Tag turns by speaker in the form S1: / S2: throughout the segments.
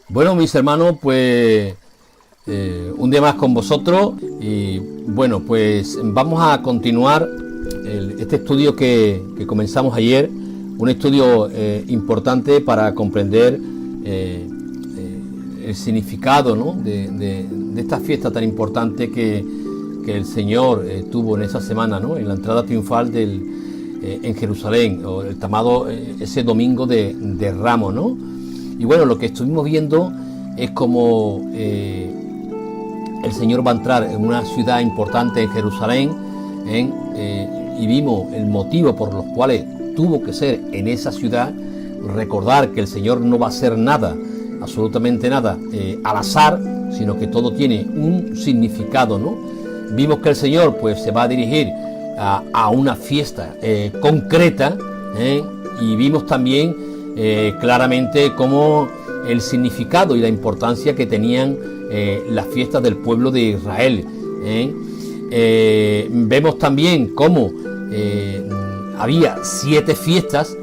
S1: Bueno, mis hermanos, pues un día más con vosotros y bueno, pues vamos a continuar este estudio que comenzamos ayer, un estudio importante para comprender el significado, ¿no?, de esta fiesta tan importante que el Señor tuvo en esa semana, ¿no?, en la entrada triunfal en Jerusalén, o el llamado ese domingo de Ramos, ¿no? Y bueno, lo que estuvimos viendo es como el Señor va a entrar en una ciudad importante en Jerusalén, y vimos el motivo por los cuales tuvo que ser en esa ciudad. Recordar que el Señor no va a hacer nada, absolutamente nada, al azar, sino que todo tiene un significado, ¿no? Vimos que el Señor pues se va a dirigir a una fiesta concreta, y vimos también claramente cómo el significado y la importancia que tenían las fiestas del pueblo de Israel. Vemos también cómo había siete fiestas,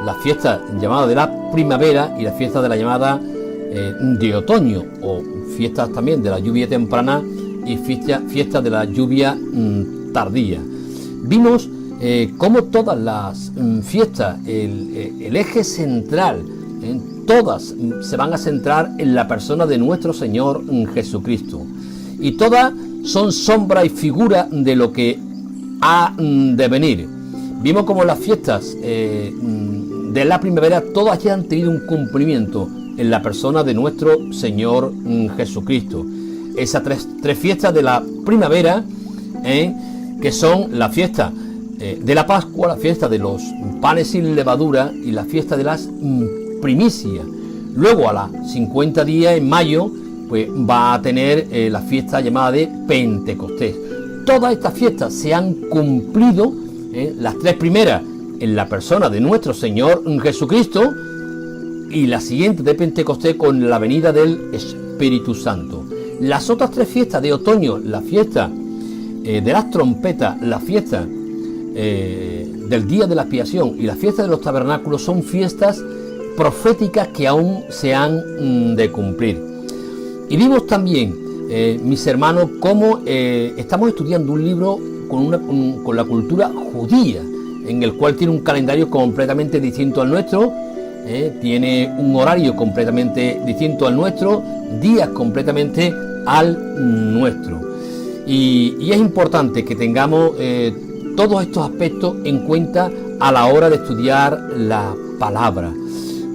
S1: la fiesta llamada de la primavera y la fiesta de la llamada de otoño, o fiestas también de la lluvia temprana y fiesta de la lluvia tardía. Vimos cómo todas las fiestas, el eje central, todas se van a centrar en la persona de nuestro Señor Jesucristo, y todas son sombra y figura de lo que ha de venir. Vimos como las fiestas de la primavera todas ya han tenido un cumplimiento en la persona de nuestro Señor Jesucristo. Esas tres fiestas de la primavera, que son la fiesta de la Pascua, la fiesta de los panes sin levadura y la fiesta de las primicias. Luego a las 50 días, en mayo, pues va a tener la fiesta llamada de Pentecostés. Todas estas fiestas se han cumplido, las tres primeras en la persona de nuestro Señor Jesucristo, y la siguiente de Pentecostés con la venida del Espíritu Santo. Las otras tres fiestas de otoño, la fiesta de las trompetas, la fiesta del día de la expiación y la fiesta de los tabernáculos, son fiestas proféticas que aún se han de cumplir. Y vimos también, mis hermanos, cómo estamos estudiando un libro con la cultura judía, en el cual tiene un calendario completamente distinto al nuestro, tiene un horario completamente distinto al nuestro, días completamente al nuestro. Y es importante que tengamos todos estos aspectos en cuenta a la hora de estudiar la palabra.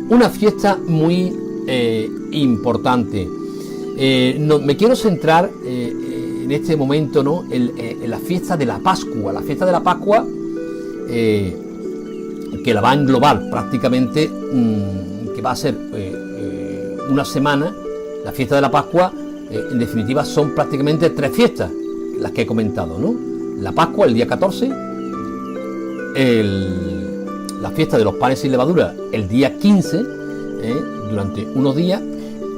S1: Una fiesta muy importante. Me quiero centrar en este momento, ¿no?, en la fiesta de la Pascua. La fiesta de la Pascua, que la va a englobar prácticamente, que va a ser una semana. La fiesta de la Pascua, en definitiva, son prácticamente tres fiestas, las que he comentado, ¿no? La Pascua, el día 14, la fiesta de los panes sin levadura, el día 15, durante unos días,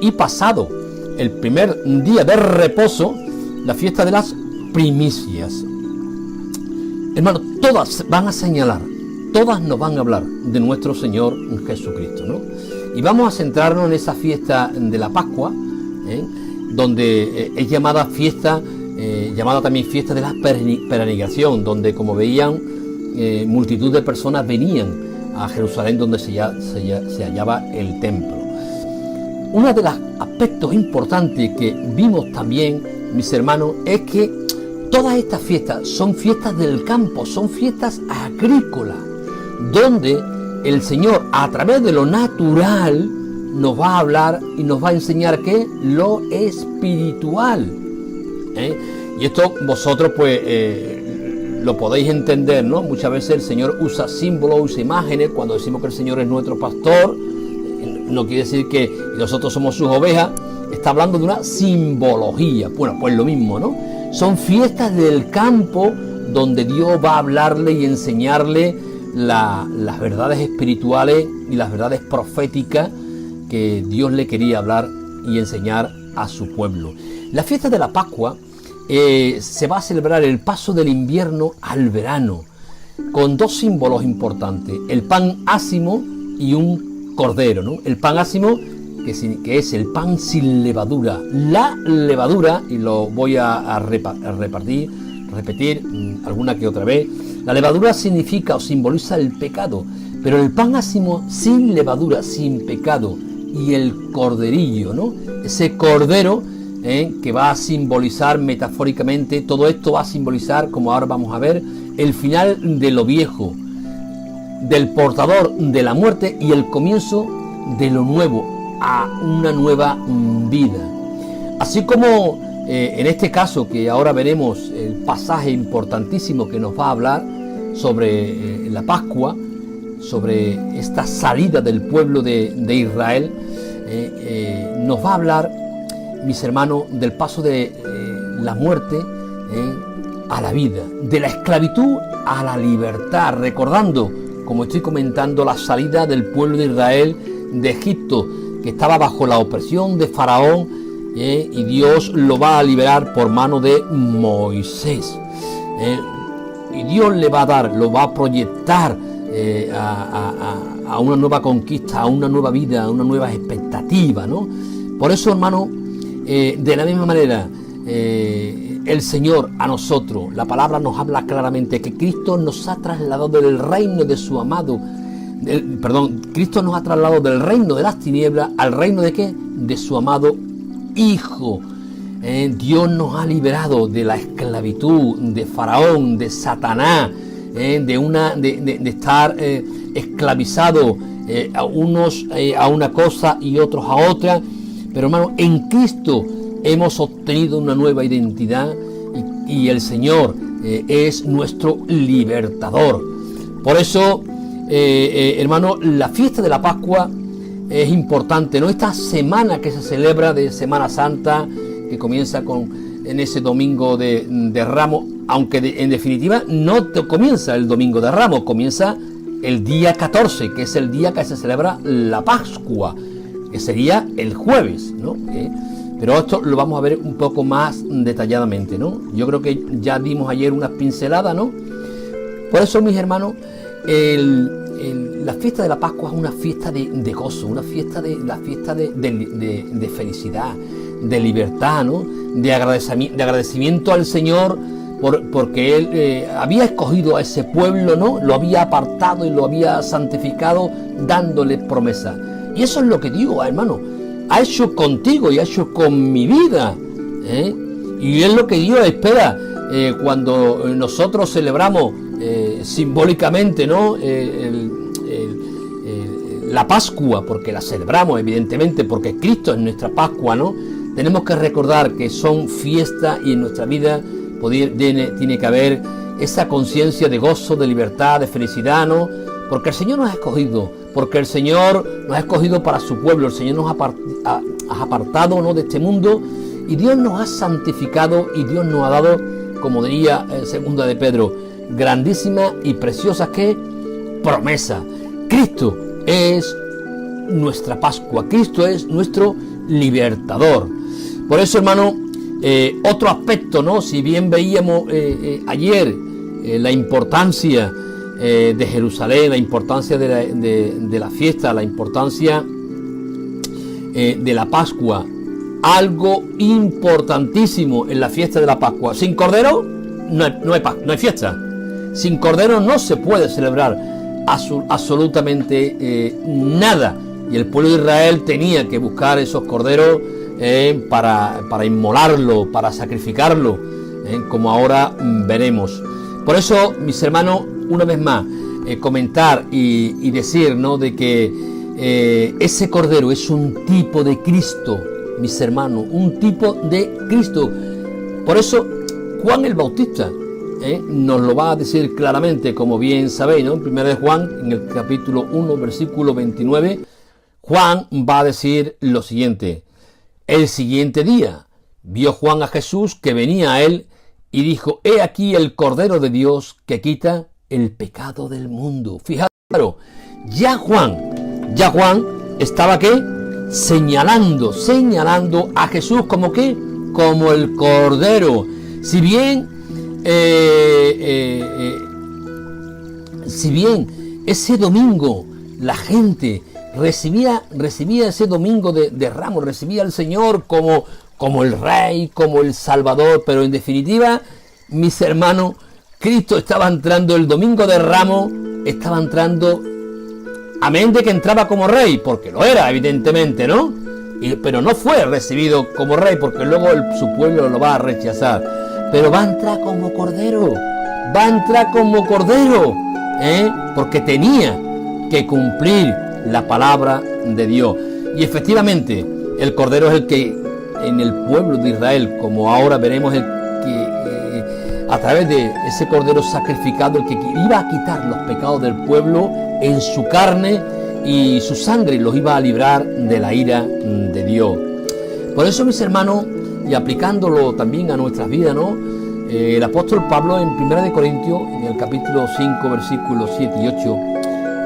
S1: y pasado el primer día de reposo, la fiesta de las primicias. Hermanos, todas van a señalar, todas nos van a hablar de nuestro Señor Jesucristo, ¿no? Y vamos a centrarnos en esa fiesta de la Pascua, donde es llamada fiesta, llamada también fiesta de la peregrinación, donde, como veían, multitud de personas venían a Jerusalén, donde se hallaba el templo. Uno de los aspectos importantes que vimos también, mis hermanos, es que todas estas fiestas son fiestas del campo, son fiestas agrícolas, donde el Señor, a través de lo natural, nos va a hablar y nos va a enseñar que lo espiritual. Y esto vosotros pues lo podéis entender, ¿no? Muchas veces el Señor usa símbolos, usa imágenes. Cuando decimos que el Señor es nuestro pastor, no quiere decir que nosotros somos sus ovejas. Está hablando de una simbología. Bueno, pues lo mismo, ¿no? Son fiestas del campo donde Dios va a hablarle y enseñarle las verdades espirituales y las verdades proféticas que Dios le quería hablar y enseñar a su pueblo. La fiesta de la Pascua se va a celebrar el paso del invierno al verano, con dos símbolos importantes: el pan ácimo y un cordero, ¿no? El pan ácimo, que es el pan sin levadura. La levadura, y lo voy a repetir alguna que otra vez, la levadura significa o simboliza el pecado, pero el pan ácimo sin levadura, sin pecado, y el corderillo, ¿no? Ese cordero que va a simbolizar metafóricamente, todo esto va a simbolizar, como ahora vamos a ver, el final de lo viejo, del portador de la muerte y el comienzo de lo nuevo, a una nueva vida. Así como en este caso, que ahora veremos el pasaje importantísimo que nos va a hablar sobre la Pascua, sobre esta salida del pueblo de Israel, nos va a hablar, mis hermanos, del paso de la muerte a la vida, de la esclavitud a la libertad, recordando, como estoy comentando, la salida del pueblo de Israel de Egipto, que estaba bajo la opresión de Faraón, y Dios lo va a liberar por mano de Moisés. Y Dios le va a dar, lo va a proyectar a una nueva conquista, a una nueva vida, a una nueva expectativa, ¿no? Por eso, hermano, de la misma manera, el Señor a nosotros, la palabra nos habla claramente que Cristo nos ha trasladado del reino de su amado, Cristo nos ha trasladado del reino de las tinieblas al reino de ¿qué? De su amado Hijo. Dios nos ha liberado de la esclavitud de Faraón, de Satanás, de estar esclavizado a unos a una cosa y otros a otra. Pero hermano, en Cristo hemos obtenido una nueva identidad y el Señor es nuestro libertador. Por eso, hermano, la fiesta de la Pascua es importante, ¿no? Esta semana que se celebra de Semana Santa, que comienza en ese domingo de Ramos, aunque en definitiva no comienza el domingo de Ramos, comienza el día 14, que es el día que se celebra la Pascua, que sería el jueves, ¿no? Pero esto lo vamos a ver un poco más detalladamente, ¿no? Yo creo que ya dimos ayer unas pinceladas, ¿no? Por eso, mis hermanos, la fiesta de la Pascua es una fiesta de gozo, una fiesta de felicidad, de libertad, ¿no? De agradecimiento al Señor porque Él había escogido a ese pueblo, ¿no? Lo había apartado y lo había santificado, dándole promesa. Y eso es lo que Dios, hermano, ha hecho contigo y ha hecho con mi vida, y es lo que Dios espera cuando nosotros celebramos simbólicamente, ¿no? La Pascua, porque la celebramos evidentemente porque Cristo es nuestra Pascua, ¿no? Tenemos que recordar que son fiestas y en nuestra vida tiene que haber esa conciencia de gozo, de libertad, de felicidad, ¿no? Porque el Señor nos ha escogido, porque el Señor nos ha escogido para su pueblo, el Señor nos ha apartado, ¿no? De este mundo, y Dios nos ha santificado y Dios nos ha dado, como diría segunda de Pedro, grandísima y preciosa ¿qué? Promesa. Cristo es nuestra Pascua, Cristo es nuestro libertador. Por eso, hermano, otro aspecto, ¿no? Si bien veíamos ayer la importancia de Jerusalén, la importancia de la fiesta, la importancia de la Pascua, algo importantísimo en la fiesta de la Pascua. Sin cordero no hay fiesta. Sin cordero no se puede celebrar absolutamente nada. Y el pueblo de Israel tenía que buscar esos corderos para inmolarlo, para sacrificarlo, como ahora veremos. Por eso, mis hermanos, una vez más, comentar y decir, ¿no? De que ese cordero es un tipo de Cristo, mis hermanos, un tipo de Cristo. Por eso, Juan el Bautista nos lo va a decir claramente, como bien sabéis, ¿no? En 1 de Juan, en el capítulo 1, versículo 29, Juan va a decir lo siguiente: el siguiente día vio Juan a Jesús que venía a él y dijo: he aquí el Cordero de Dios que quita el pecado del mundo. Fijaros, ya Juan estaba ¿qué? Señalando a Jesús como ¿qué? Como el Cordero. Si bien ese domingo la gente recibía ese domingo de Ramos, recibía al Señor como el Rey, como el Salvador, pero en definitiva, mis hermanos, Cristo estaba entrando el domingo de Ramos, estaba entrando, amén de que entraba como Rey, porque lo era, evidentemente, ¿no? Pero no fue recibido como Rey, porque luego su pueblo lo va a rechazar. Pero va a entrar como Cordero, porque tenía que cumplir la palabra de Dios. Y efectivamente, el Cordero es el que en el pueblo de Israel, como ahora veremos, el que a través de ese Cordero sacrificado, el que iba a quitar los pecados del pueblo en su carne, y su sangre los iba a librar de la ira de Dios. Por eso, mis hermanos, y aplicándolo también a nuestras vidas, ¿no? El apóstol Pablo en 1 Corintios, en el capítulo 5, versículos 7 y 8,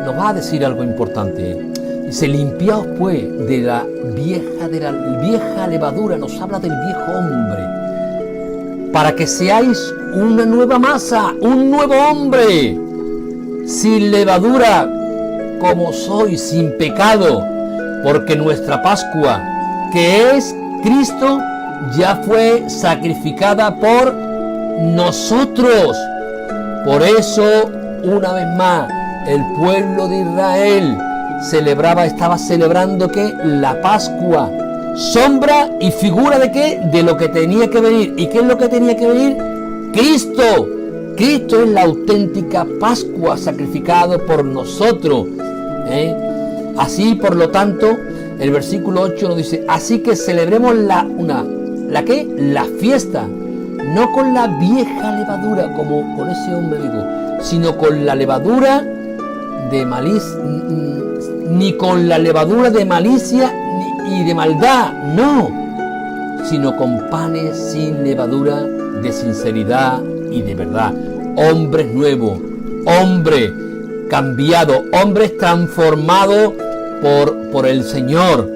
S1: nos va a decir algo importante. Dice: limpiaos pues de la vieja levadura, nos habla del viejo hombre, para que seáis una nueva masa, un nuevo hombre, sin levadura, como sois, sin pecado, porque nuestra Pascua, que es Cristo, ya fue sacrificada por nosotros. Por eso, una vez más, el pueblo de Israel estaba celebrando que la Pascua, sombra y figura de qué, de lo que tenía que venir. ¿Y qué es lo que tenía que venir? Cristo. Cristo es la auténtica Pascua sacrificado por nosotros. Así, por lo tanto, el versículo 8 nos dice: así que celebremos la fiesta, no con la vieja levadura, como con ese hombre digo, sino con la levadura de malicia, ni con la levadura de malicia y de maldad, no, sino con panes sin levadura de sinceridad y de verdad. Hombres nuevos, hombres cambiados, hombres transformados por el Señor.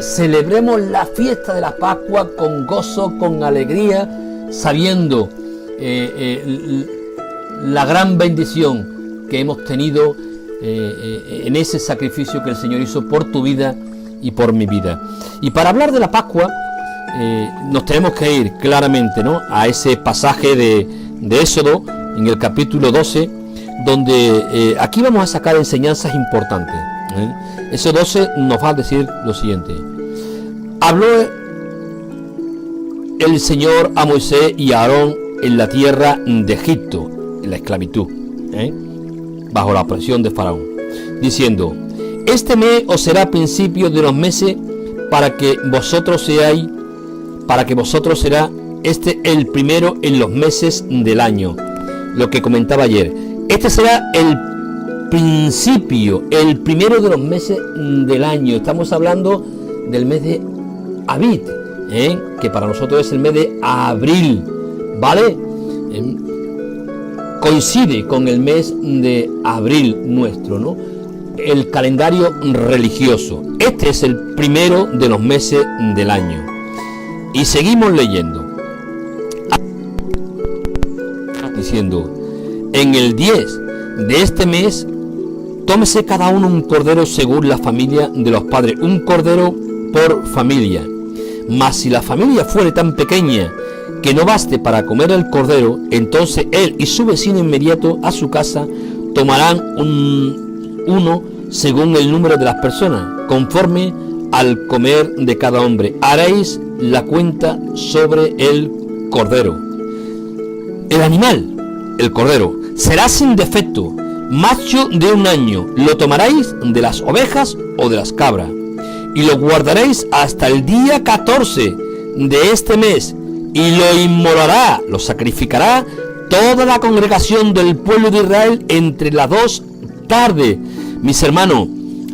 S1: Celebremos la fiesta de la Pascua con gozo, con alegría, sabiendo la gran bendición que hemos tenido en ese sacrificio que el Señor hizo por tu vida y por mi vida. Y para hablar de la Pascua nos tenemos que ir claramente, ¿no?, a ese pasaje de Éxodo, en el capítulo 12, donde aquí vamos a sacar enseñanzas importantes. Éxodo 12 nos va a decir lo siguiente: habló el Señor a Moisés y a Aarón en la tierra de Egipto, en la esclavitud, bajo la opresión de Faraón, diciendo: este mes os será principio de los meses, para que vosotros será este el primero en los meses del año. Lo que comentaba ayer, este será el principio, el primero de los meses del año. Estamos hablando del mes de Abib, que para nosotros es el mes de abril, ¿vale? Coincide con el mes de abril nuestro, ¿no?, el calendario religioso. Este es el primero de los meses del año. Y seguimos leyendo, diciendo: en el 10 de este mes tómese cada uno un cordero según la familia de los padres, un cordero por familia. Mas si la familia fuere tan pequeña que no baste para comer el cordero, entonces él y su vecino inmediato a su casa tomarán uno según el número de las personas, conforme al comer de cada hombre. Haréis la cuenta sobre el cordero. El animal, el cordero, será sin defecto, macho de 1 año. Lo tomaréis de las ovejas o de las cabras, y lo guardaréis hasta el día 14 de este mes, y lo inmolará, lo sacrificará toda la congregación del pueblo de Israel entre las 2 tardes. Mis hermanos,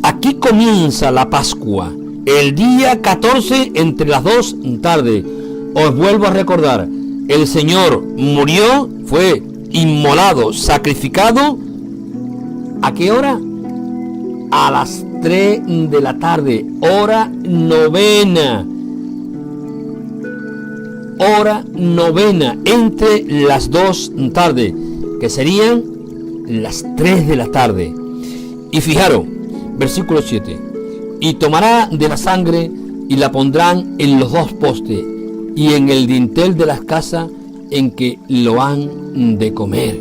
S1: aquí comienza la Pascua, el día 14 entre las 2 tardes. Os vuelvo a recordar, el Señor murió, fue inmolado, sacrificado. ¿A qué hora? A las 3 de la tarde, hora novena. Hora novena, entre las 2 tardes, que serían las 3 de la tarde. Y fijaros, versículo 7: y tomará de la sangre y la pondrán en los dos postes y en el dintel de las casas en que lo han de comer.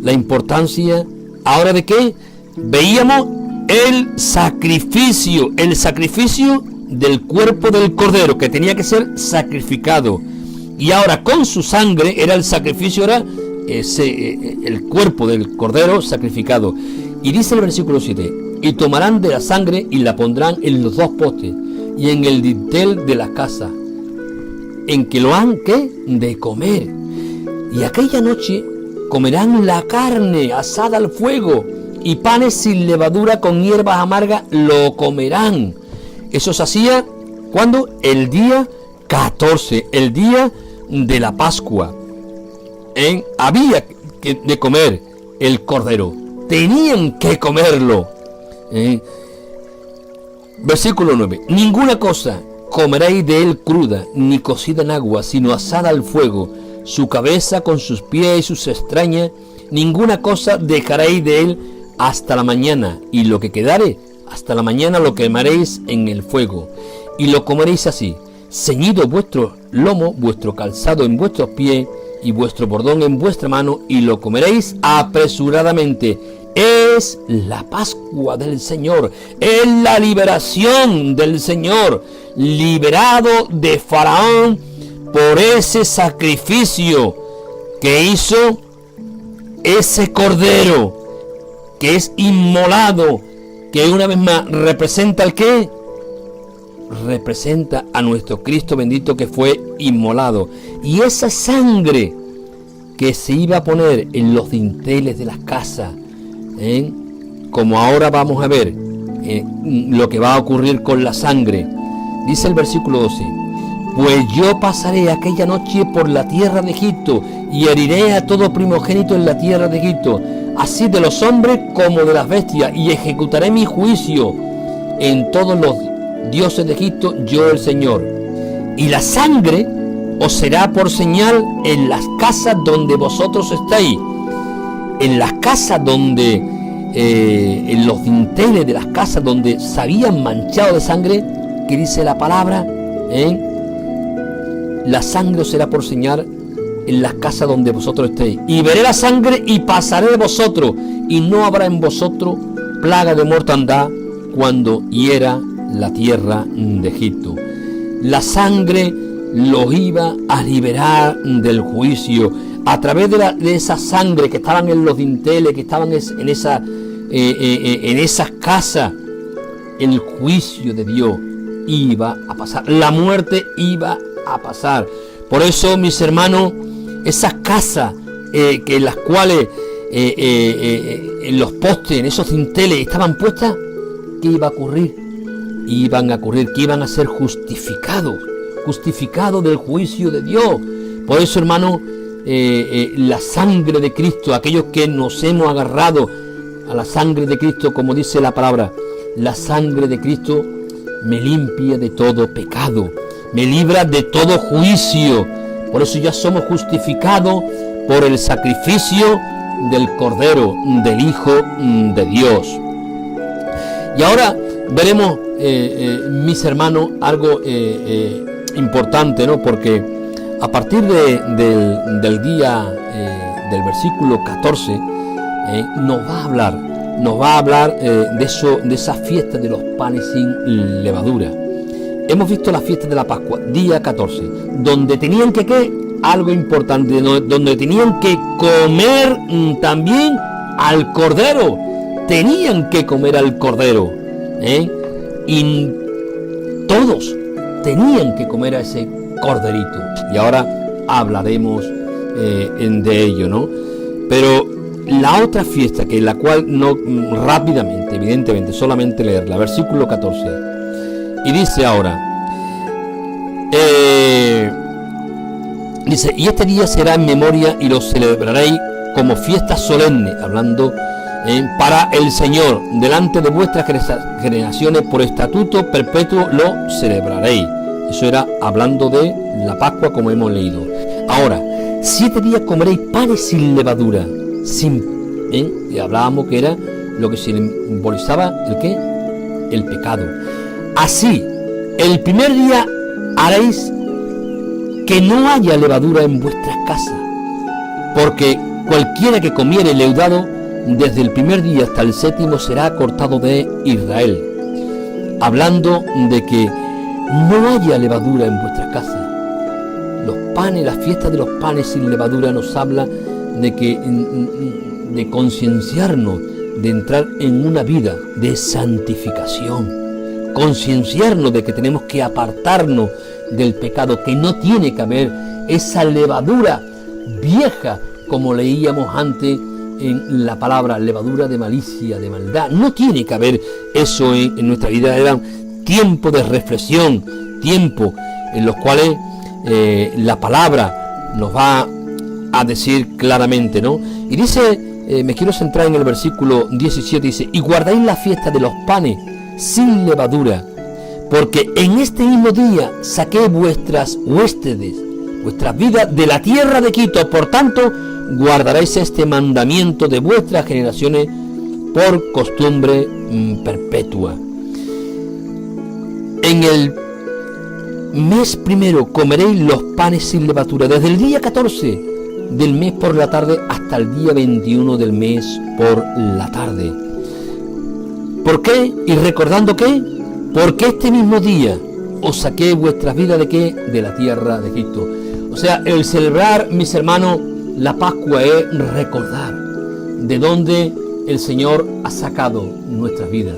S1: La importancia, ¿ahora de qué? Veíamos el sacrificio del cuerpo del cordero, que tenía que ser sacrificado. Y ahora con su sangre era el sacrificio, era el cuerpo del cordero sacrificado. Y dice el versículo 7, y tomarán de la sangre y la pondrán en los dos postes y en el dintel de la casa, en que lo han de comer. Y aquella noche comerán la carne asada al fuego, y panes sin levadura con hierbas amargas lo comerán. Eso se hacía cuando el día 14, el día de la Pascua. Había que de comer el cordero, tenían que comerlo. Versículo 9, ninguna cosa comeréis de él cruda, ni cocida en agua, sino asada al fuego, su cabeza con sus pies y sus extrañas, ninguna cosa dejaréis de él hasta la mañana, y lo que quedare hasta la mañana lo quemaréis en el fuego, y lo comeréis así, ceñido vuestro lomo, vuestro calzado en vuestros pies, y vuestro bordón en vuestra mano, y lo comeréis apresuradamente. Es la Pascua del Señor, es la liberación del Señor, liberado de Faraón por ese sacrificio que hizo ese cordero, que es inmolado, que una vez más representa ¿el qué? Representa a nuestro Cristo bendito que fue inmolado. Y esa sangre que se iba a poner en los dinteles de las casas, como ahora vamos a ver lo que va a ocurrir con la sangre. Dice el versículo 12, pues yo pasaré aquella noche por la tierra de Egipto y heriré a todo primogénito en la tierra de Egipto, así de los hombres como de las bestias, y ejecutaré mi juicio en todos los dioses de Egipto, yo el Señor. Y la sangre os será por señal en las casas donde vosotros estáis. En las casas donde, en los dinteles de las casas donde se habían manchado de sangre, que dice la palabra, la sangre os será por señal en las casas donde vosotros estéis. Y veré la sangre y pasaré de vosotros, y no habrá en vosotros plaga de mortandad cuando hiera la tierra de Egipto. La sangre los iba a liberar del juicio. A través de esa sangre que estaban en los dinteles, que estaban en esas casas, el juicio de Dios iba a pasar, la muerte iba a pasar. Por eso, mis hermanos, esas casas que en las cuales en los postes, en esos dinteles estaban puestas, ¿qué iba a ocurrir? Iban a ocurrir que iban a ser justificados del juicio de Dios. Por eso, hermano, la sangre de Cristo, aquellos que nos hemos agarrado a la sangre de Cristo, como dice la palabra, la sangre de Cristo me limpia de todo pecado, me libra de todo juicio. Por eso ya somos justificados por el sacrificio del Cordero, del Hijo de Dios. Y ahora veremos, mis hermanos, algo importante, ¿no? Porque a partir del día, del versículo 14, nos va a hablar de esa fiesta de los panes sin levadura. Hemos visto la fiesta de la Pascua, día 14, donde tenían que, algo importante, donde tenían que comer también al cordero, tenían que comer al cordero, y todos tenían que comer a ese corderito. Y ahora hablaremos de ello, ¿no? Pero la otra fiesta, que la cual no rápidamente, evidentemente, solamente leerla, versículo 14, y dice ahora, dice, y este día será en memoria y lo celebraréis como fiesta solemne, hablando para el Señor, delante de vuestras generaciones, por estatuto perpetuo lo celebraréis. Eso era hablando de la Pascua, como hemos leído. Ahora, 7 días comeréis panes sin levadura, y hablábamos que era lo que simbolizaba el ¿qué? El pecado. Así, el primer día haréis que no haya levadura en vuestras casas, porque cualquiera que comiere leudado desde el primer día hasta el séptimo será cortado de Israel. Hablando de que no haya levadura en vuestras casas. Los panes, la fiesta de los panes sin levadura nos habla de concienciarnos, de entrar en una vida de santificación, concienciarnos de que tenemos que apartarnos del pecado, que no tiene que haber esa levadura vieja, como leíamos antes en la palabra, levadura de malicia, de maldad. No tiene que haber eso en nuestra vida. Era tiempo de reflexión, tiempo en los cuales la palabra nos va a decir claramente, ¿no? Y dice, me quiero centrar en el versículo 17, dice, y guardáis la fiesta de los panes sin levadura, porque en este mismo día saqué vuestras huéspedes, vuestras vidas de la tierra de Egipto. Por tanto, guardaréis este mandamiento de vuestras generaciones por costumbre perpetua. En el mes primero comeréis los panes sin levadura, desde el día 14 del mes por la tarde hasta el día 21 del mes por la tarde. ¿Por qué? Y recordando qué, porque este mismo día os saqué vuestras vidas de qué, de la tierra de Egipto. O sea, el celebrar, mis hermanos, la Pascua es recordar de dónde el Señor ha sacado nuestras vidas.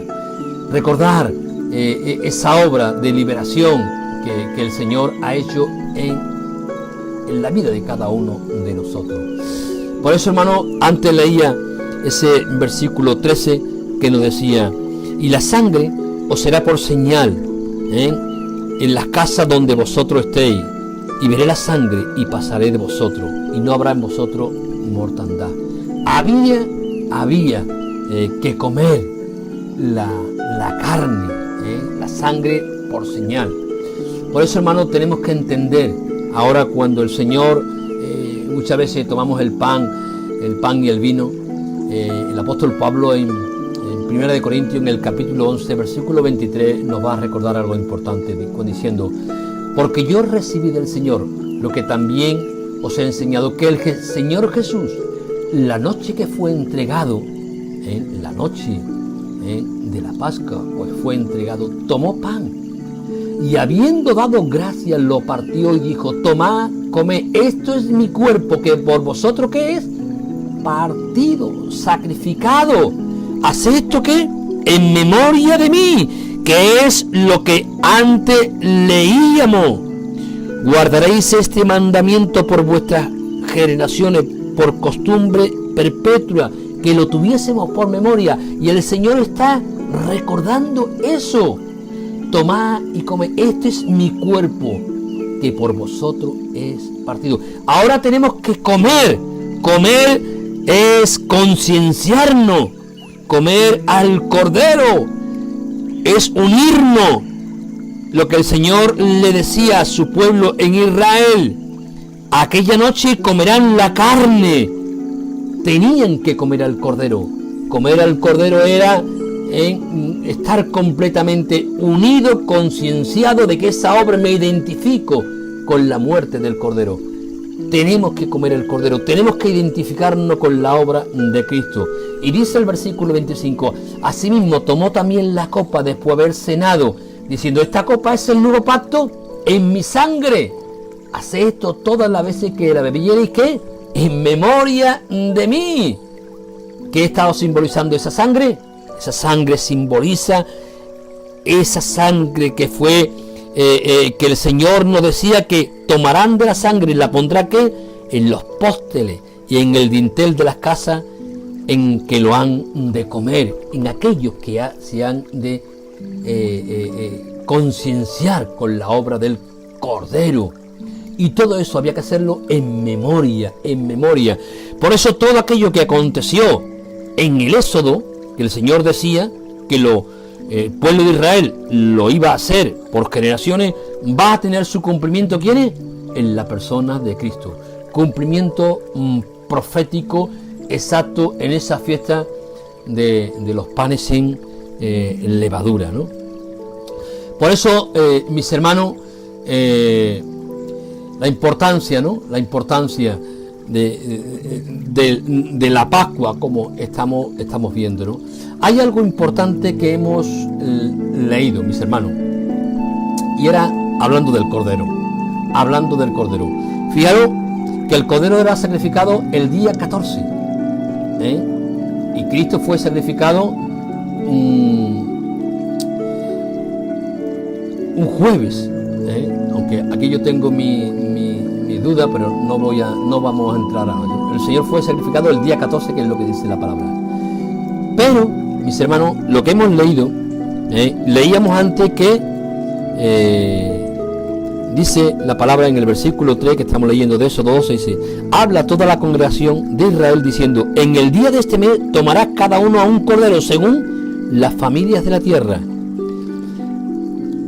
S1: Recordar esa obra de liberación que el Señor ha hecho en la vida de cada uno de nosotros. Por eso, hermano, antes leía ese versículo 13 que nos decía, y la sangre os será por señal en las casas donde vosotros estéis, y veré la sangre y pasaré de vosotros, y no habrá en vosotros mortandad. Había que comer la carne, la sangre por señal. Por eso, hermano, tenemos que entender, ahora cuando el Señor, muchas veces tomamos el pan y el vino, el apóstol Pablo en 1 de Corintios, en el capítulo 11, versículo 23, nos va a recordar algo importante, diciendo, porque yo recibí del Señor lo que también os he enseñado, que el Señor Jesús, la noche que fue entregado, la noche de la Pascua, pues fue entregado, tomó pan, y habiendo dado gracias, lo partió y dijo, tomad, comed, esto es mi cuerpo, que por vosotros, ¿qué es? Partido, sacrificado. ¿Haced esto qué? En memoria de mí, que es lo que antes leíamos. Guardaréis este mandamiento por vuestras generaciones, por costumbre perpetua, que lo tuviésemos por memoria. Y el Señor está recordando eso. Tomad y comed, este es mi cuerpo, que por vosotros es partido. Ahora tenemos que comer. Comer es concienciarnos. Comer al Cordero es unirnos. Lo que el Señor le decía a su pueblo en Israel, aquella noche comerán la carne. Tenían que comer al Cordero. Comer al Cordero era estar completamente unido, concienciado de que esa obra me identifico con la muerte del Cordero. Tenemos que comer el Cordero, tenemos que identificarnos con la obra de Cristo. Y dice el versículo 25, asimismo tomó también la copa después de haber cenado, diciendo, esta copa es el nuevo pacto en mi sangre. Haced esto todas las veces que la bebiereis, ¿qué? En memoria de mí. ¿Qué estaba simbolizando esa sangre? Esa sangre simboliza esa sangre que fue, que el Señor nos decía que tomarán de la sangre y la pondrá ¿qué? En los pósteles y en el dintel de las casas en que lo han de comer, en aquellos que se han de concienciar con la obra del Cordero. Y todo eso había que hacerlo en memoria, en memoria. Por eso todo aquello que aconteció en el Éxodo, que el Señor decía que el pueblo de Israel lo iba a hacer por generaciones, va a tener su cumplimiento, ¿quién es? En la persona de Cristo. Cumplimiento profético exacto en esa fiesta de los panes sin levadura, ¿no? Por eso, mis hermanos, la importancia, ¿no? La importancia de la Pascua, como estamos viendo, ¿no? Hay algo importante que hemos leído, mis hermanos, y era hablando del Cordero. Fijaros que el Cordero era sacrificado el día 14, y Cristo fue sacrificado un jueves, aunque aquí yo tengo mi duda, pero no vamos a entrar a ello. El Señor fue sacrificado el día 14, que es lo que dice la palabra. Pero, mis hermanos, lo que hemos leído, leíamos antes que dice la palabra en el versículo 3 que estamos leyendo de Éxodo 12, dice: habla toda la congregación de Israel diciendo: en el día de este mes tomará cada uno a un cordero según las familias de la tierra.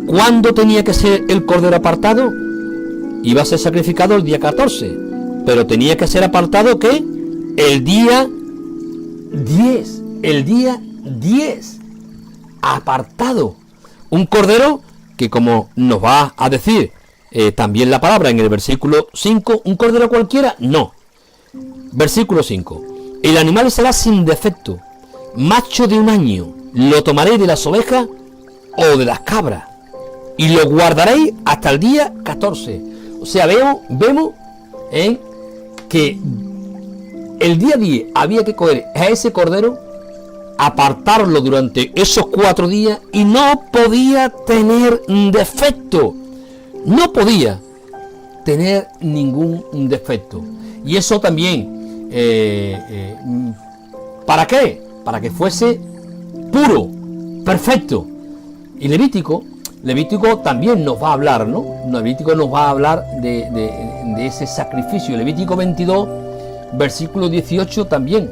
S1: ¿Cuándo tenía que ser el cordero apartado? Iba a ser sacrificado el día 14, pero tenía que ser apartado, ¿qué? El día 10, apartado. Un cordero que, como nos va a decir también la palabra en el versículo 5, ¿un cordero cualquiera? No. Versículo 5: el animal será sin defecto, macho de 1 año, lo tomaréis de las ovejas o de las cabras, y lo guardaréis hasta el día 14. O sea, vemos que el día 10 había que coger a ese cordero, apartarlo durante esos 4 días, y no podía tener defecto. No podía tener ningún defecto. Y eso también, ¿para qué? Para que fuese puro, perfecto. Y Levítico también nos va a hablar, ¿no? Levítico nos va a hablar de ese sacrificio. Levítico 22, versículo 18 también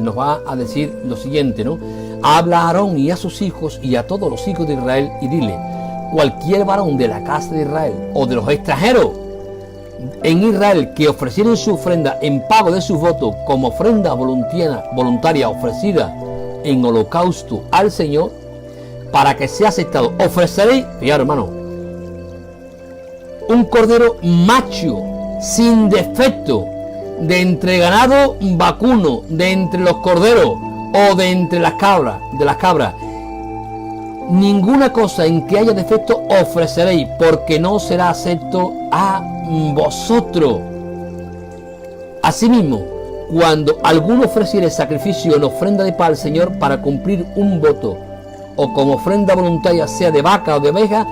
S1: nos va a decir lo siguiente, ¿no? Habla a Aarón y a sus hijos y a todos los hijos de Israel y dile: cualquier varón de la casa de Israel o de los extranjeros en Israel que ofrecieren su ofrenda en pago de sus votos como ofrenda voluntaria ofrecida en holocausto al Señor, para que sea aceptado, ofreceréis, fijaros, hermano, un cordero macho, sin defecto, de entre ganado vacuno, de entre los corderos o de entre las cabras, ninguna cosa en que haya defecto ofreceréis, porque no será acepto a vosotros. Asimismo, cuando alguno ofreciere sacrificio en ofrenda de paz al Señor para cumplir un voto, o como ofrenda voluntaria, sea de vaca o de oveja,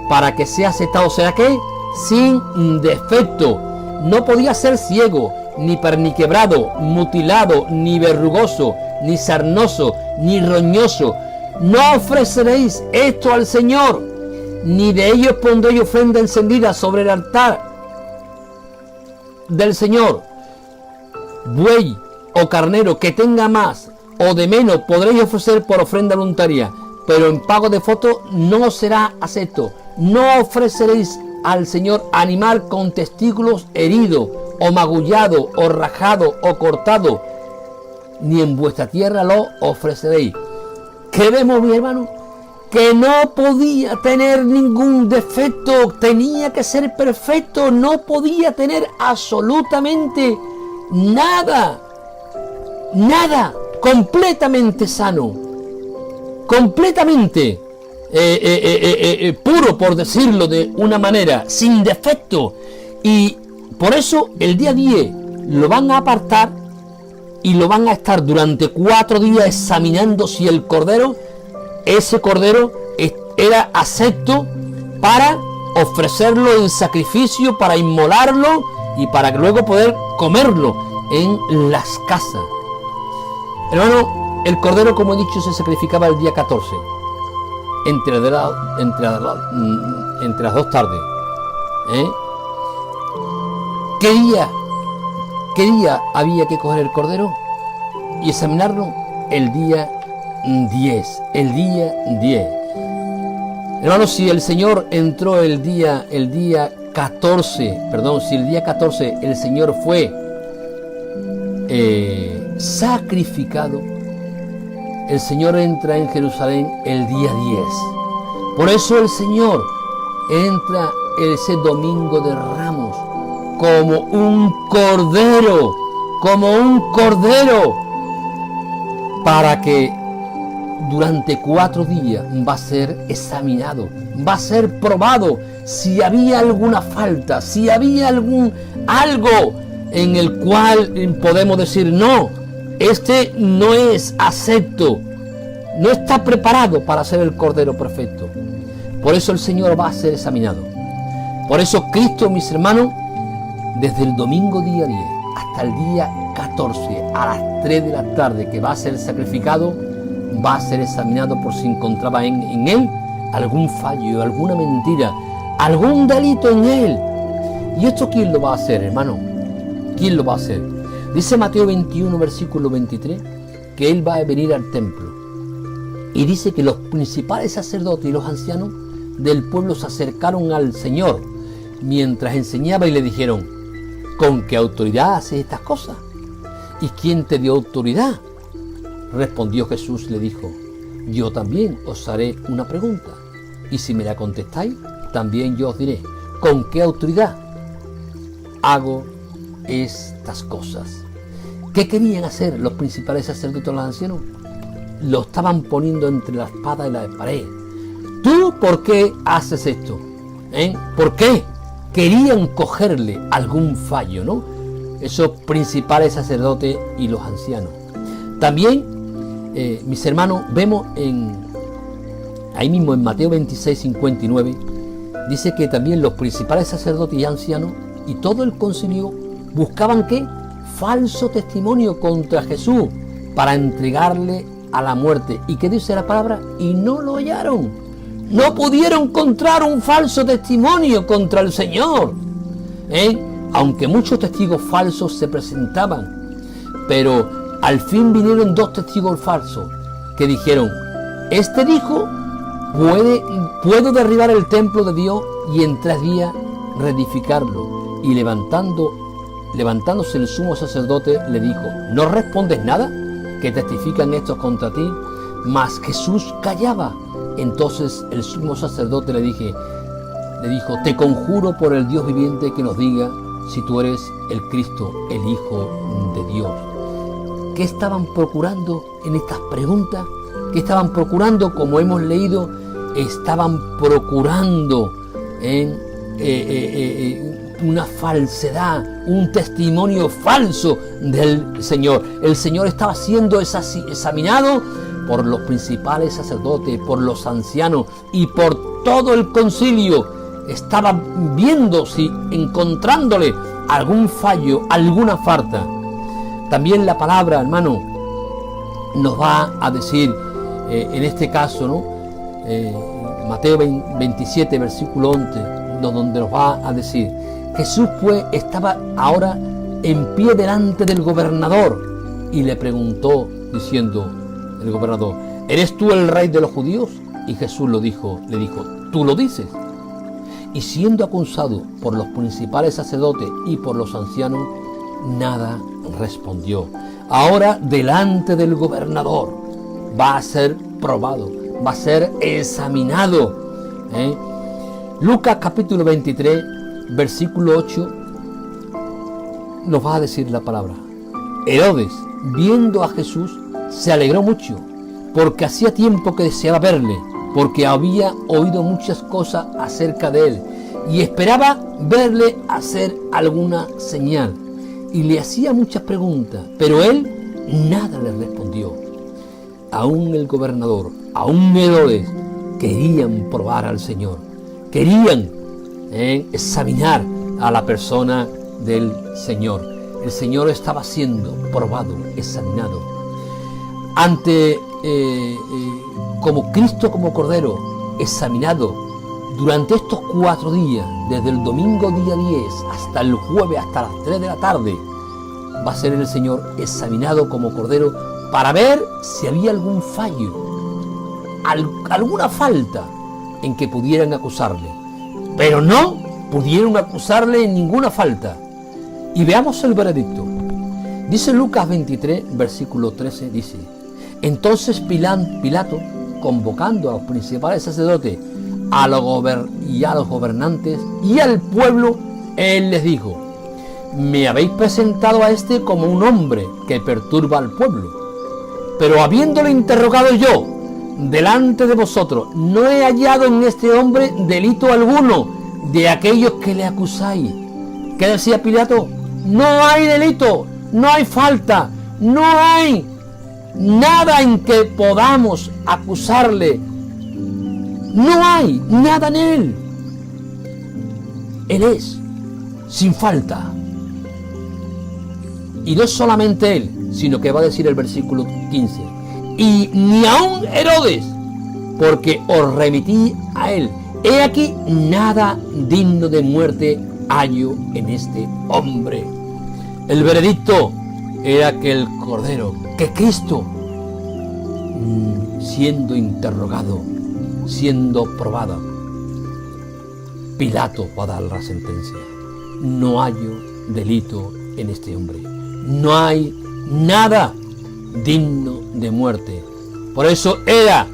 S1: para que sea aceptado, ¿será qué? Sin defecto. No podía ser ciego, ni perniquebrado, mutilado, ni verrugoso, ni sarnoso, ni roñoso. No ofreceréis esto al Señor, ni de ellos pondréis ofrenda encendida sobre el altar del Señor. Buey o carnero que tenga más o de menos podréis ofrecer por ofrenda voluntaria, pero en pago de voto no será acepto. No ofreceréis al Señor animal con testículos heridos, o magullado, o rajado, o cortado, ni en vuestra tierra lo ofreceréis. ¿Qué vemos, mi hermano? Que no podía tener ningún defecto, tenía que ser perfecto, no podía tener absolutamente nada, completamente sano, completamente puro, por decirlo de una manera, sin defecto. Y por eso el día 10 lo van a apartar y lo van a estar durante 4 días examinando si ese cordero era acepto para ofrecerlo en sacrificio, para inmolarlo y para luego poder comerlo en las casas. Hermano, el cordero, como he dicho, se sacrificaba el día 14, entre las 2 tardes. ¿Qué día había que coger el cordero y examinarlo? El día 10. Hermanos, si el Señor entró el día 14, si el día 14 el Señor fue sacrificado, el Señor entra en Jerusalén el día 10. Por eso el Señor entra ese domingo de Ramos como un cordero, para que durante 4 días va a ser examinado, va a ser probado si había alguna falta, si había algo en el cual podemos decir no, este no es acepto, no está preparado para ser el Cordero perfecto. Por eso el Señor va a ser examinado. Por eso Cristo, mis hermanos, desde el domingo día 10 hasta el día 14 a las 3 de la tarde que va a ser sacrificado, va a ser examinado por si encontraba en él algún fallo, alguna mentira, algún delito en él. ¿Y esto quién lo va a hacer, hermano? ¿Quién lo va a hacer? Dice Mateo 21, versículo 23, que él va a venir al templo. Y dice que los principales sacerdotes y los ancianos del pueblo se acercaron al Señor mientras enseñaba y le dijeron: ¿con qué autoridad haces estas cosas? ¿Y quién te dio autoridad? Respondió Jesús, le dijo: yo también os haré una pregunta, y si me la contestáis, también yo os diré con qué autoridad hago estas cosas. ¿Qué querían hacer los principales sacerdotes y los ancianos? Lo estaban poniendo entre la espada y la pared. ¿Tú por qué haces esto? ¿Por qué? Querían cogerle algún fallo, ¿no? Esos principales sacerdotes y los ancianos. También, mis hermanos, vemos ahí mismo en Mateo 26, 59, dice que también los principales sacerdotes y ancianos y todo el concilio buscaban ¿qué? Falso testimonio contra Jesús para entregarle a la muerte. ¿Y qué dice la palabra? Y no lo hallaron. No pudieron encontrar un falso testimonio contra el Señor. Aunque muchos testigos falsos se presentaban, pero al fin vinieron 2 testigos falsos que dijeron: este dijo, puedo derribar el templo de Dios y en 3 días reedificarlo. Y levantándose el sumo sacerdote le dijo: ¿no respondes nada? ¿Que testifican estos contra ti? Mas Jesús callaba. Entonces el sumo sacerdote le dijo: te conjuro por el Dios viviente que nos diga si tú eres el Cristo, el Hijo de Dios. ¿Qué estaban procurando en estas preguntas? ¿Qué estaban procurando? Como hemos leído, estaban procurando una falsedad, un testimonio falso del Señor. El Señor estaba siendo examinado por los principales sacerdotes, por los ancianos y por todo el concilio. Estaba viendo si encontrándole algún fallo, alguna falta. También la palabra, hermano, nos va a decir, en este caso, ¿no? Mateo 27, versículo 11, donde nos va a decir: Jesús pues estaba ahora en pie delante del gobernador y le preguntó diciendo el gobernador: ¿eres tú el rey de los judíos? Y Jesús le dijo: tú lo dices. Y siendo acusado por los principales sacerdotes y por los ancianos, nada respondió. Ahora delante del gobernador va a ser probado, va a ser examinado. Lucas capítulo 23, versículo 8, nos va a decir la palabra: Herodes, viendo a Jesús, se alegró mucho, porque hacía tiempo que deseaba verle, porque había oído muchas cosas acerca de él, y esperaba verle hacer alguna señal, y le hacía muchas preguntas, pero él nada le respondió. Aún el gobernador, aún Herodes, querían probar al Señor, querían examinar a la persona del Señor. El Señor estaba siendo probado, examinado. Como Cristo, como Cordero, examinado durante estos 4 días, desde el domingo día 10 hasta el jueves, hasta las 3 de la tarde, va a ser el Señor examinado como Cordero para ver si había algún fallo, alguna falta en que pudieran acusarle. Pero no pudieron acusarle en ninguna falta. Y veamos el veredicto. Dice Lucas 23, versículo 13, dice: Entonces Pilato, convocando a los principales sacerdotes, a los gobernantes y al pueblo, él les dijo: me habéis presentado a este como un hombre que perturba al pueblo, pero habiéndole interrogado yo delante de vosotros, no he hallado en este hombre delito alguno de aquellos que le acusáis. ¿Qué decía Pilato? No hay delito, no hay falta, no hay nada en que podamos acusarle. No hay nada en él. Él es sin falta. Y no solamente él, sino que va a decir el versículo 15: y ni aun Herodes, porque os remití a él. He aquí, nada digno de muerte hallo en este hombre. El veredicto era que el Cordero, que Cristo, siendo interrogado, siendo probado, Pilato va a dar la sentencia: no hallo delito en este hombre, no hay nada digno de muerte. Por eso era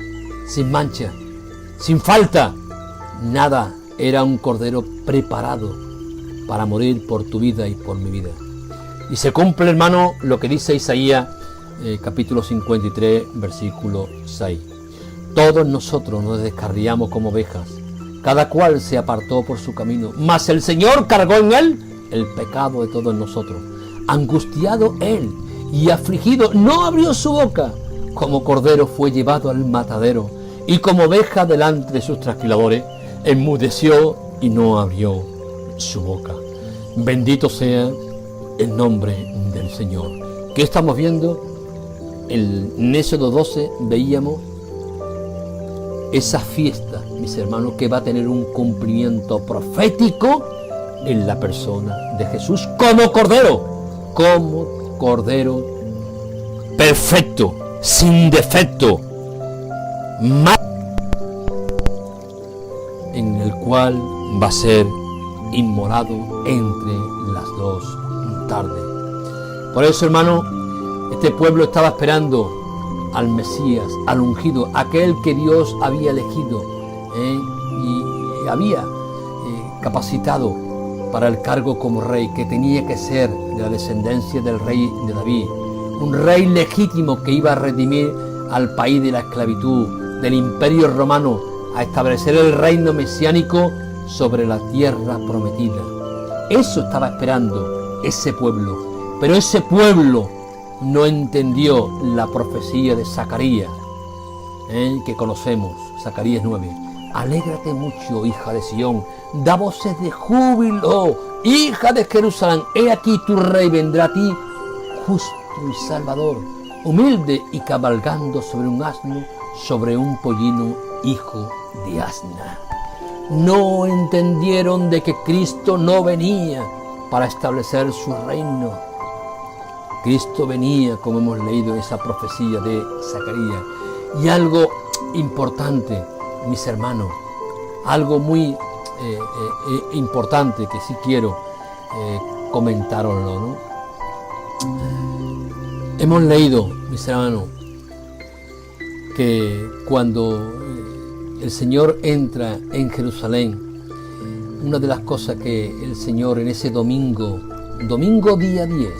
S1: sin mancha, sin falta, nada, era un Cordero preparado para morir por tu vida y por mi vida. Y se cumple, hermano, lo que dice Isaías capítulo 53, versículo 6. Todos nosotros nos descarriamos como ovejas, cada cual se apartó por su camino, mas el Señor cargó en él el pecado de todos nosotros. Angustiado él y afligido, no abrió su boca. Como cordero fue llevado al matadero, y como oveja delante de sus trasquiladores, enmudeció y no abrió su boca. Bendito sea el nombre del Señor. ¿Qué estamos viendo? En Éxodo 12 veíamos esa fiesta, mis hermanos, que va a tener un cumplimiento profético en la persona de Jesús como Cordero perfecto, sin defecto, en el cual va a ser inmolado entre las dos tardes. Por eso, hermano, este pueblo estaba esperando al Mesías, al ungido, aquel que Dios había elegido y había capacitado para el cargo como rey, que tenía que ser de la descendencia del rey de David, un rey legítimo que iba a redimir al país de la esclavitud, del imperio romano, a establecer el reino mesiánico sobre la tierra prometida. Eso estaba esperando ese pueblo, pero ese pueblo no entendió la profecía de Zacarías, que conocemos, Zacarías 9. Alégrate mucho, hija de Sión, da voces de júbilo, hija de Jerusalén, he aquí tu rey vendrá a ti, justo y salvador, humilde y cabalgando sobre un asno, sobre un pollino, hijo de asna. No entendieron de que Cristo no venía para establecer su reino. Cristo venía, como hemos leído en esa profecía de Zacarías. Y algo importante, mis hermanos, algo muy importante que sí quiero comentaroslo, ¿no? Hemos leído, mis hermanos, que cuando el Señor entra en Jerusalén, una de las cosas que el Señor en ese domingo día 10,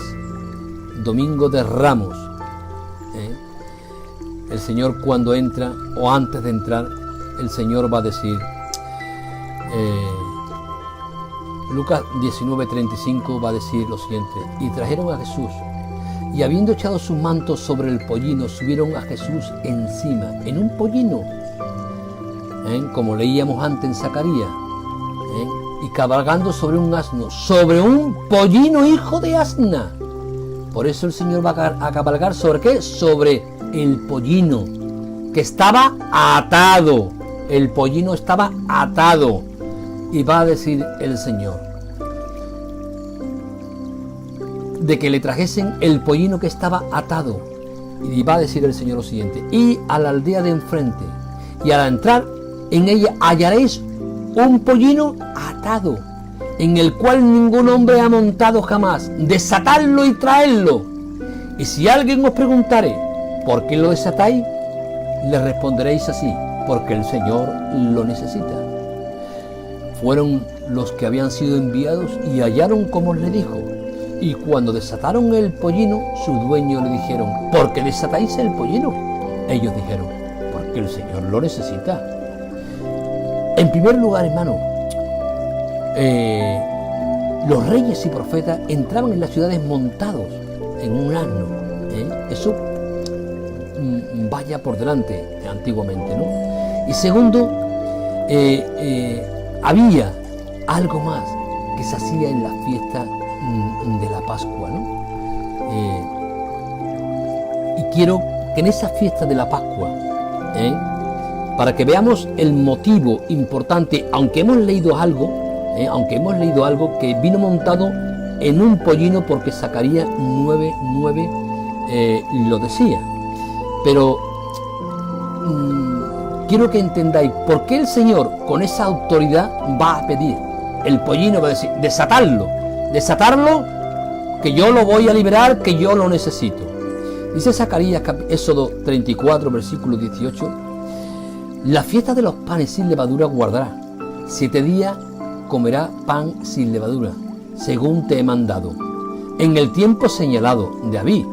S1: domingo de Ramos, el Señor cuando entra, o antes de entrar, el Señor va a decir, Lucas 19:35 va a decir lo siguiente: y trajeron a Jesús, y habiendo echado sus mantos sobre el pollino, subieron a Jesús encima, en un pollino, como leíamos antes en Zacarías, y cabalgando sobre un asno, sobre un pollino hijo de asna. Por eso el Señor va a cabalgar ¿sobre qué? Sobre el pollino, que estaba atado. El pollino estaba atado. Y va a decir el Señor de que le trajesen el pollino que estaba atado. Y va a decir el Señor lo siguiente: y a la aldea de enfrente, y al entrar en ella hallaréis un pollino atado, en el cual ningún hombre ha montado jamás. Desatadlo y traedlo. Y si alguien os preguntare, ¿por qué lo desatáis?, le responderéis así: porque el Señor lo necesita. fueron los que habían sido enviados y hallaron como le dijo. Y cuando desataron el pollino, su dueño le dijeron: ¿por qué desatáis el pollino? Ellos dijeron: porque el Señor lo necesita. En primer lugar, hermano, los reyes y profetas entraban en las ciudades montados en un asno. Eso vaya por delante antiguamente, ¿no? Y segundo, había algo más que se hacía en la fiesta de la Pascua, ¿no? Y quiero que en esa fiesta de la Pascua, para que veamos el motivo importante, aunque hemos leído algo que vino montado en un pollino, porque Zacarías 9:9 lo decía, pero quiero que entendáis por qué el Señor con esa autoridad va a pedir el pollino, va a decir: desatarlo, que yo lo voy a liberar, que yo lo necesito. Dice Zacarías, Éxodo 34, versículo 18: la fiesta de los panes sin levadura guardará, 7 días comerá pan sin levadura, según te he mandado, en el tiempo señalado de Abib,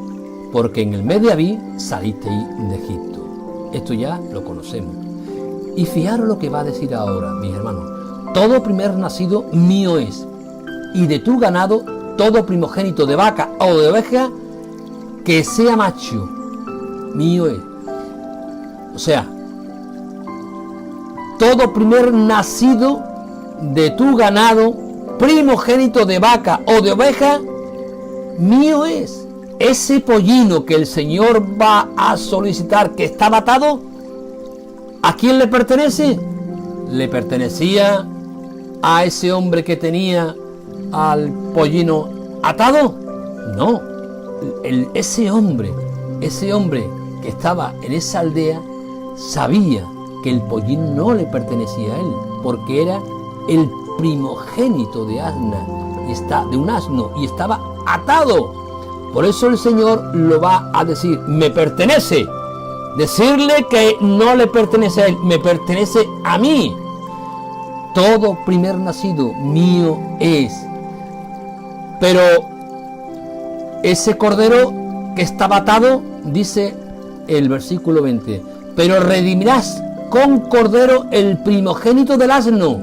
S1: porque en el mes de Abib salisteis de Egipto. Esto ya lo conocemos. Y fijaros lo que va a decir ahora, mis hermanos: todo primer nacido mío es, y de tu ganado todo primogénito de vaca o de oveja que sea macho, mío es. O sea, todo primer nacido de tu ganado, primogénito de vaca o de oveja, mío es. Ese pollino que el Señor va a solicitar, que estaba atado, ¿a quién le pertenece? ¿Le pertenecía a ese hombre que tenía al pollino atado? No. Ese hombre que estaba en esa aldea sabía que el pollino no le pertenecía a él, porque era el primogénito de un asno, y estaba atado. Por eso el Señor lo va a decir: me pertenece. Decirle que no le pertenece a él, me pertenece a mí. Todo primer nacido mío es. Pero ese cordero que estaba atado, dice el versículo 20: pero redimirás con cordero el primogénito del asno,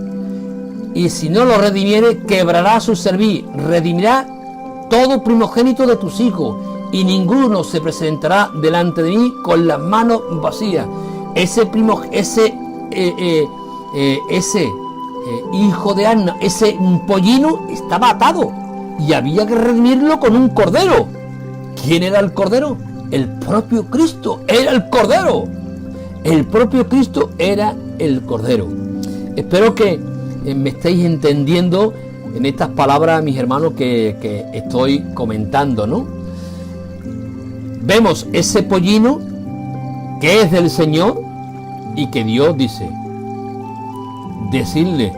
S1: y si no lo redimiere, quebrará su cerviz. Redimirá todo primogénito de tus hijos, y ninguno se presentará delante de mí con las manos vacías. Ese hijo de Anna, ese pollino, estaba atado y había que redimirlo con un cordero. ¿Quién era el cordero? El propio Cristo era el cordero. El propio Cristo era el cordero. Espero que me estéis entendiendo en estas palabras, mis hermanos, que estoy comentando, ¿no? Vemos ese pollino que es del Señor y que Dios dice: decirle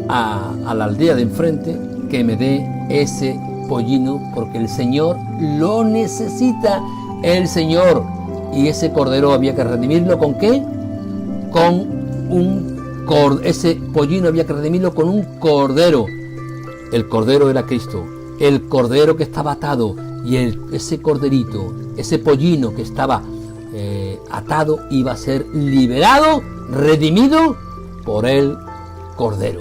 S1: a la aldea de enfrente que me dé ese pollino, porque el Señor lo necesita. El Señor. Y ese cordero había que redimirlo ¿con qué? Ese pollino había que redimirlo con un cordero. El cordero era Cristo, el cordero que estaba atado, y ese corderito, ese pollino que estaba atado, iba a ser liberado, redimido por el cordero.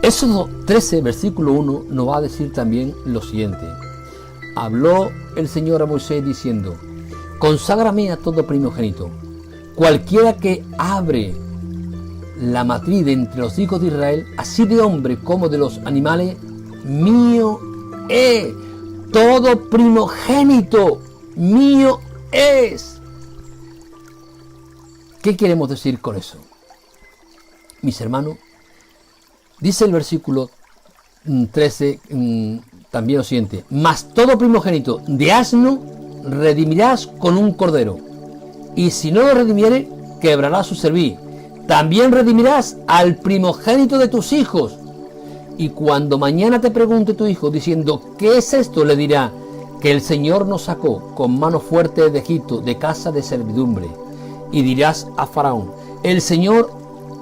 S1: Éxodo 13, versículo 1, nos va a decir también lo siguiente: habló el Señor a Moisés diciendo: conságrame a todo primogénito, cualquiera que abre la matriz de entre los hijos de Israel, así de hombre como de los animales, mío es. Todo primogénito mío es. ¿Qué queremos decir con eso? Mis hermanos, dice el versículo 13 también lo siguiente: mas todo primogénito de asno redimirás con un cordero, y si no lo redimiere, quebrará su cerviz. También redimirás al primogénito de tus hijos. Y cuando mañana te pregunte tu hijo diciendo: ¿qué es esto?, le dirá: que el Señor nos sacó con mano fuerte de Egipto, de casa de servidumbre. Y dirás a Faraón: el Señor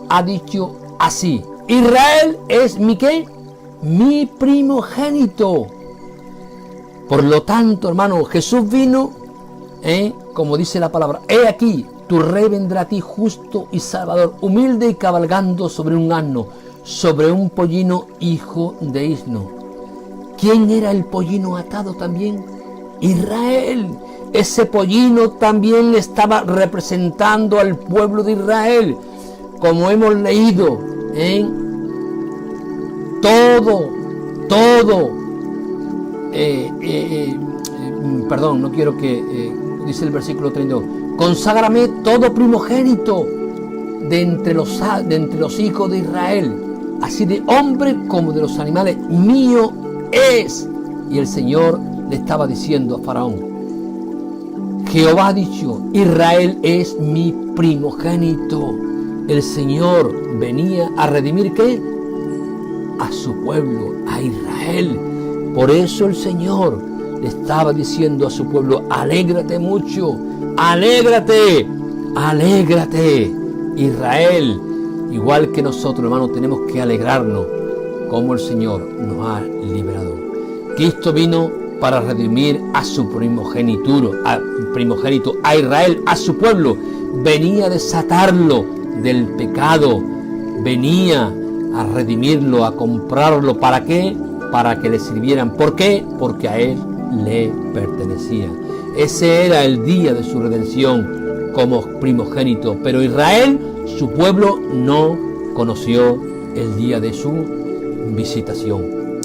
S1: ha dicho así: Israel es mi ¿qué? Mi primogénito. Por lo tanto, hermano, Jesús vino, como dice la palabra: he aquí, tu rey vendrá a ti justo y salvador, humilde y cabalgando sobre un asno, sobre un pollino, hijo de Isno. ¿Quién era el pollino atado también? Israel. Ese pollino también le estaba representando al pueblo de Israel, como hemos leído perdón, no quiero que dice el versículo 32: conságrame todo primogénito de entre los hijos de Israel, así de hombre como de los animales, mío es. Y el Señor le estaba diciendo a Faraón: Jehová ha dicho, Israel es mi primogénito. El Señor venía a redimir ¿qué? A su pueblo, a Israel. Por eso el Señor le estaba diciendo a su pueblo: alégrate mucho, alégrate, alégrate. Israel, igual que nosotros, hermanos, tenemos que alegrarnos como el Señor nos ha liberado. Cristo vino para redimir a su primogénito, a Israel, a su pueblo. Venía a desatarlo del pecado, venía a redimirlo, a comprarlo. ¿Para qué? Para que le sirvieran. ¿Por qué? Porque a él le pertenecía. Ese era el día de su redención como primogénito, pero Israel, su pueblo, no conoció el día de su visitación.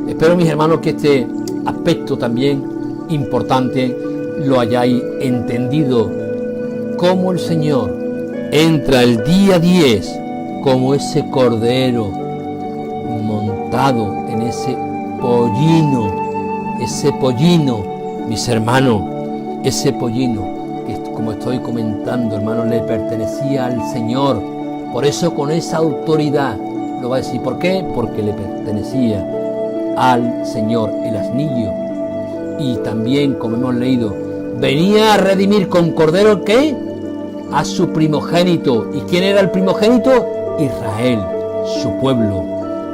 S1: Espero, mis hermanos, que este aspecto también importante lo hayáis entendido, como el Señor entra el día 10 como ese cordero montado en ese pollino, mis hermanos, ese pollino que, como estoy comentando, hermanos, le pertenecía al Señor. Por eso, con esa autoridad lo va a decir. ¿Por qué? Porque le pertenecía al Señor el asnillo. Y también, como hemos leído, venía a redimir con cordero ¿qué? A su primogénito. ¿Y quién era el primogénito? Israel, su pueblo.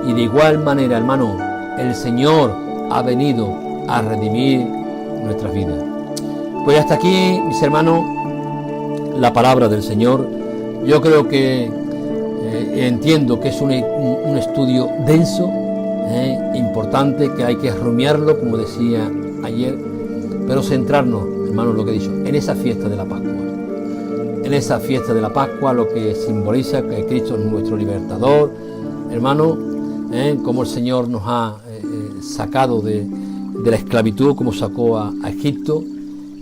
S1: Y de igual manera, hermano, el Señor ha venido a redimir nuestras vidas. Pues hasta aquí, mis hermanos, la palabra del Señor. Yo creo que entiendo que es un estudio denso, importante, que hay que rumiarlo, como decía ayer, pero centrarnos, hermanos, lo que he dicho, en esa fiesta de la Pascua. En esa fiesta de la Pascua, lo que simboliza que Cristo es nuestro libertador, hermano, como el Señor nos ha sacado de la esclavitud, como sacó a Egipto.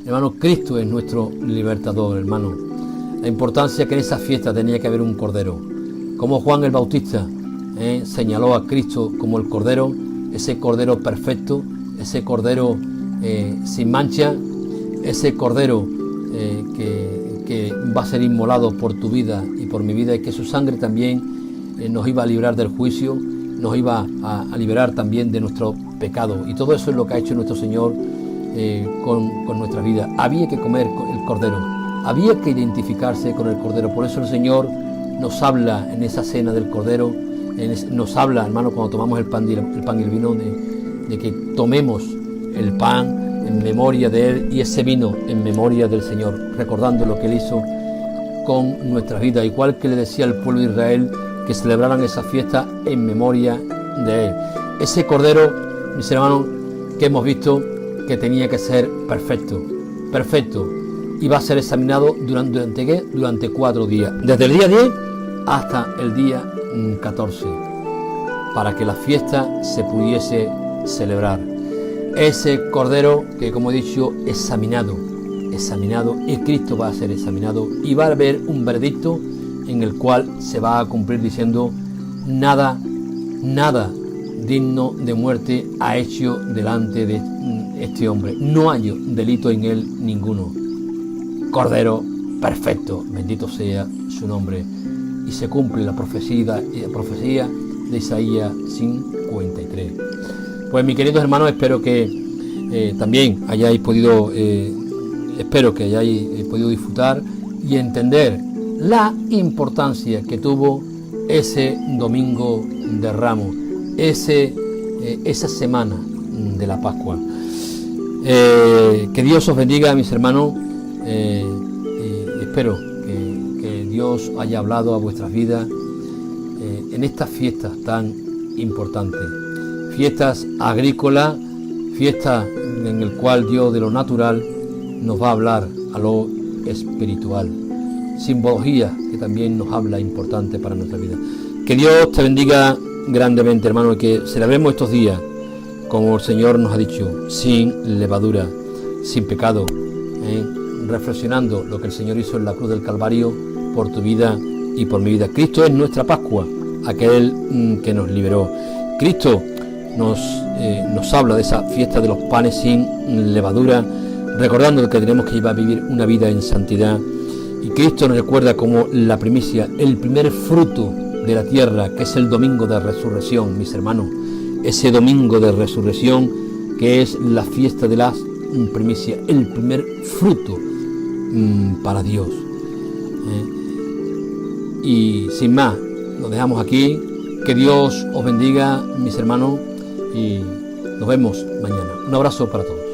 S1: Hermano, Cristo es nuestro libertador, hermano. La importancia que en esa fiesta tenía que haber un cordero. Como Juan el Bautista señaló a Cristo como el cordero, ese cordero perfecto, ese cordero sin mancha, ese cordero que va a ser inmolado por tu vida y por mi vida, y que su sangre también nos iba a librar del juicio, nos iba a liberar también de nuestro pecado. Y todo eso es lo que ha hecho nuestro Señor con nuestra vida. Había que comer el cordero, había que identificarse con el cordero. Por eso el Señor nos habla en esa cena del cordero, nos habla, hermano, cuando tomamos el pan y el vino, de que tomemos el pan en memoria de Él y ese vino en memoria del Señor, recordando lo que Él hizo con nuestras vidas, igual que le decía al pueblo de Israel que celebraran esa fiesta en memoria de Él. Ese cordero, mis hermanos, que hemos visto que tenía que ser perfecto, y va a ser examinado durante 4 días, desde el día 10 hasta el día 14, para que la fiesta se pudiese celebrar. Ese cordero que, como he dicho, examinado, y Cristo va a ser examinado, y va a haber un veredicto en el cual se va a cumplir diciendo: nada digno de muerte ha hecho delante de este hombre, no hay delito en él ninguno. Cordero perfecto, bendito sea su nombre. Y se cumple la profecía de Isaías 53. Pues, mis queridos hermanos, espero que también hayáis podido disfrutar y entender la importancia que tuvo ese domingo de Ramos, esa semana de la Pascua. Que Dios os bendiga, mis hermanos, y espero que Dios haya hablado a vuestras vidas en estas fiestas tan importantes, fiestas agrícolas, fiestas en el cual Dios de lo natural nos va a hablar a lo espiritual, simbología que también nos habla importante para nuestra vida. Que Dios te bendiga grandemente, hermano, y que celebremos estos días como el Señor nos ha dicho, sin levadura, sin pecado, reflexionando lo que el Señor hizo en la cruz del Calvario por tu vida y por mi vida. Cristo es nuestra Pascua, aquel que nos liberó. Cristo nos habla de esa fiesta de los panes sin levadura, recordando que tenemos que llevar a vivir una vida en santidad. Y Cristo nos recuerda como la primicia, el primer fruto de la tierra, que es el domingo de resurrección, mis hermanos. Ese domingo de resurrección que es la fiesta de las primicias, el primer fruto para Dios. Y sin más, nos dejamos aquí. Que Dios os bendiga, mis hermanos, y nos vemos mañana. Un abrazo para todos.